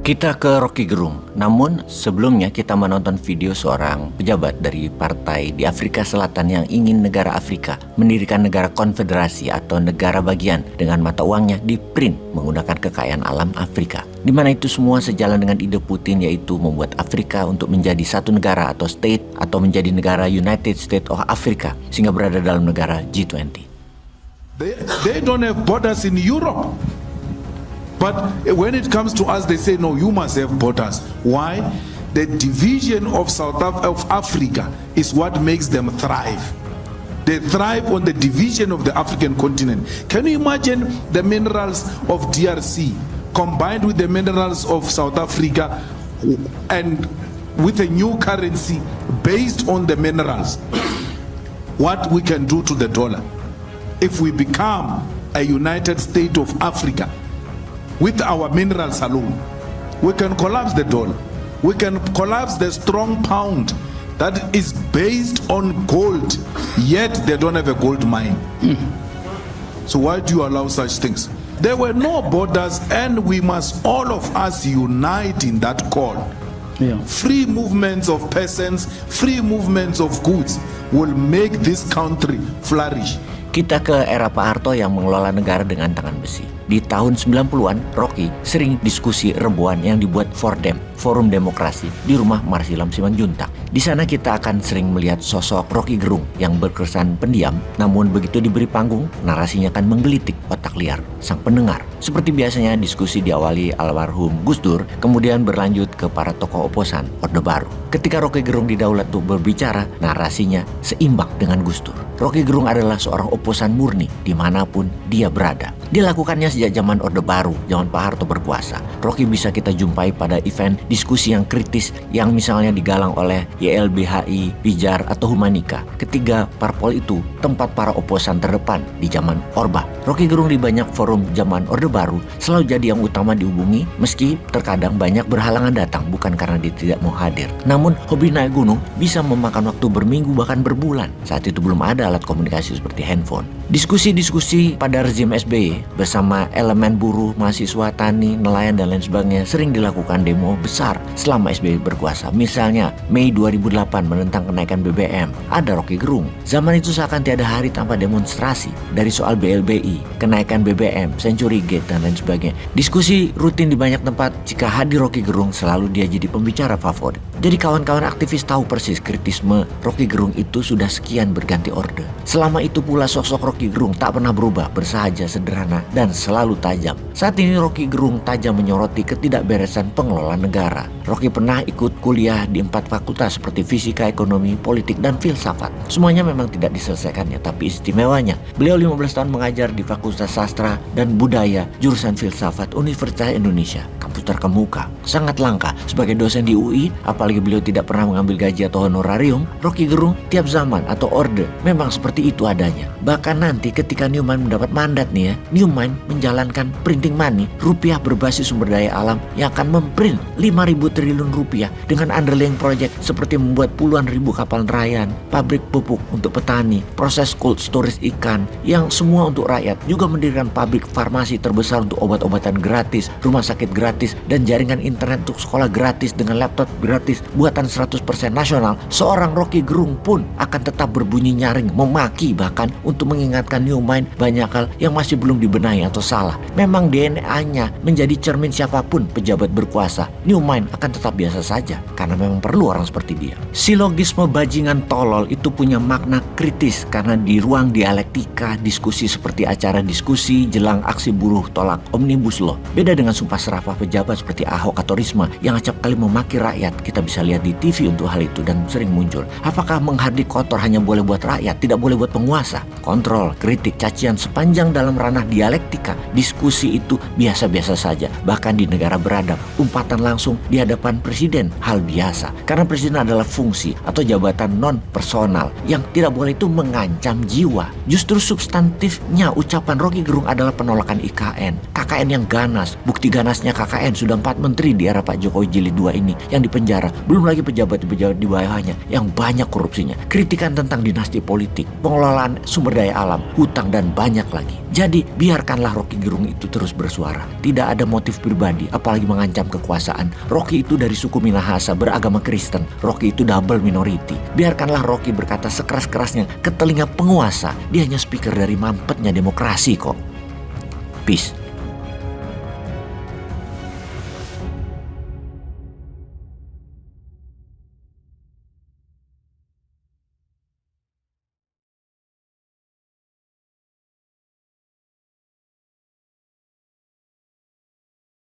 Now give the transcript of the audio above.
Kita ke Rocky Gerung, namun sebelumnya kita menonton video seorang pejabat dari partai di Afrika Selatan yang ingin negara Afrika mendirikan negara konfederasi atau negara bagian dengan mata uangnya diprint menggunakan kekayaan alam Afrika. Di mana itu semua sejalan dengan ide Putin, yaitu membuat Afrika untuk menjadi satu negara atau state atau menjadi negara United States of Africa sehingga berada dalam negara G20. They don't have borders in Europe. But when it comes to us, they say, no, you must have borders. Why? The division of of Africa is what makes them thrive. They thrive on the division of the African continent. Can you imagine the minerals of DRC combined with the minerals of South Africa and with a new currency based on the minerals? What we can do to the dollar if we become a United States of Africa? With our minerals alone, we can collapse the dollar. We can collapse the strong pound that is based on gold, yet they don't have a gold mine. So why do you allow such things? There were no borders, and we must all of us unite in that call. Free movements of peasants, free movements of goods will make this country flourish. Kita ke era Pak Harto yang mengelola negara dengan tangan besi. Di tahun 90-an, Rocky sering diskusi rembuan yang dibuat Fordem, Forum Demokrasi, di rumah Marsilam Simanjuntak. Di sana kita akan sering melihat sosok Rocky Gerung yang berkesan pendiam, namun begitu diberi panggung, narasinya akan menggelitik otak liar sang pendengar. Seperti biasanya, diskusi diawali almarhum Gus Dur, kemudian berlanjut ke para tokoh oposan Orde Baru. Ketika Rocky Gerung didaulat untuk berbicara, narasinya seimbang dengan Gus Dur. Rocky Gerung adalah seorang oposan murni dimanapun dia berada. Dilakukannya sejak zaman Orde Baru, zaman Pak Harto berkuasa. Rocky bisa kita jumpai pada event diskusi yang kritis yang misalnya digalang oleh YLBHI, Pijar, atau Humanika. Ketiga parpol itu tempat para oposan terdepan di zaman Orba. Rocky Gerung di banyak forum zaman Orde Baru selalu jadi yang utama dihubungi, meski terkadang banyak berhalangan datang bukan karena dia tidak mau hadir. Namun hobi naik gunung bisa memakan waktu berminggu bahkan berbulan. Saat itu belum ada alat komunikasi seperti handphone. Diskusi-diskusi pada rezim SBY bersama elemen buruh, mahasiswa, tani, nelayan, dan lain sebagainya sering dilakukan demo besar selama SBY berkuasa. Misalnya Mei 2008 menentang kenaikan BBM, ada Rocky Gerung. Zaman itu seakan tiada hari tanpa demonstrasi, dari soal BLBI, kenaikan BBM, Century Gate, dan lain sebagainya. Diskusi rutin di banyak tempat. Jika hadir Rocky Gerung, selalu dia jadi pembicara favorit. Jadi kawan-kawan aktivis tahu persis kritisme Rocky Gerung itu sudah sekian berganti orde. Selama itu pula sosok Rocky Gerung tak pernah berubah, bersahaja, sederhana, dan selalu tajam. Saat ini Rocky Gerung tajam menyoroti ketidakberesan pengelolaan negara. Rocky pernah ikut kuliah di 4 fakultas seperti fisika, ekonomi, politik, dan filsafat. Semuanya memang tidak diselesaikannya, tapi istimewanya beliau 15 tahun mengajar di Fakultas Sastra dan Budaya jurusan filsafat Universitas Indonesia, kampus terkemuka. Sangat langka sebagai dosen di UI, apalagi beliau tidak pernah mengambil gaji atau honorarium. Rocky Gerung tiap zaman atau orde memang seperti itu adanya. Bahkan nanti ketika Newman mendapat mandat nih ya, Newman menjalankan printing money, rupiah berbasis sumber daya alam yang akan memprint 5.000 triliun rupiah dengan underlying project seperti membuat puluhan ribu kapal nelayan, pabrik pupuk untuk petani, proses cold storage ikan yang semua untuk rakyat, juga mendirikan pabrik farmasi terbesar untuk obat-obatan gratis, rumah sakit gratis, dan jaringan internet untuk sekolah gratis dengan laptop gratis buatan 100% nasional. Seorang Rocky Gerung pun akan tetap berbunyi nyaring, memaki bahkan untuk mengingatkan Newman banyak hal yang masih belum dibenahi atau salah. Memang DNA-nya menjadi cermin siapapun pejabat berkuasa, Newman akan tetap biasa saja karena memang perlu orang seperti dia. Silogisme bajingan tolol itu punya makna kritis karena di ruang dialektika, diskusi seperti acara diskusi jelang aksi buruh tolak Omnibus Law. Beda dengan sumpah serapah pejabat seperti Ahok atau Risma yang acap kali memaki rakyat. Kita bisa lihat di TV untuk hal itu dan sering muncul. Apakah menghardik kotor hanya boleh buat rakyat, tidak boleh buat penguasa? Kontrol, kritik, cacian sepanjang dalam ranah dialektika, diskusi itu biasa-biasa saja. Bahkan di negara beradab, umpatan langsung di hadapan presiden hal biasa. Karena presiden adalah fungsi atau jabatan non-personal yang tidak boleh itu mengancam jiwa. Justru substantifnya ucapan Rocky Gerung adalah penolakan IKN, KKN yang ganas. Bukti ganasnya KKN sudah 4 menteri di era Pak Jokowi jilid 2 ini yang dipenjara. Belum lagi pejabat-pejabat di bawahnya yang banyak korupsinya. Kritikan tentang dinasti politik, pengelolaan sumber daya alam, hutang, dan banyak lagi. Jadi biarkanlah Rocky Gerung itu terus bersuara. Tidak ada motif pribadi, apalagi mengancam kekuasaan. Rocky itu dari suku Minahasa, beragama Kristen. Rocky itu double minority. Biarkanlah Rocky berkata sekeras-kerasnya ke telinga penguasa. Dia hanya speaker dari mampetnya demokrasi kok. Peace.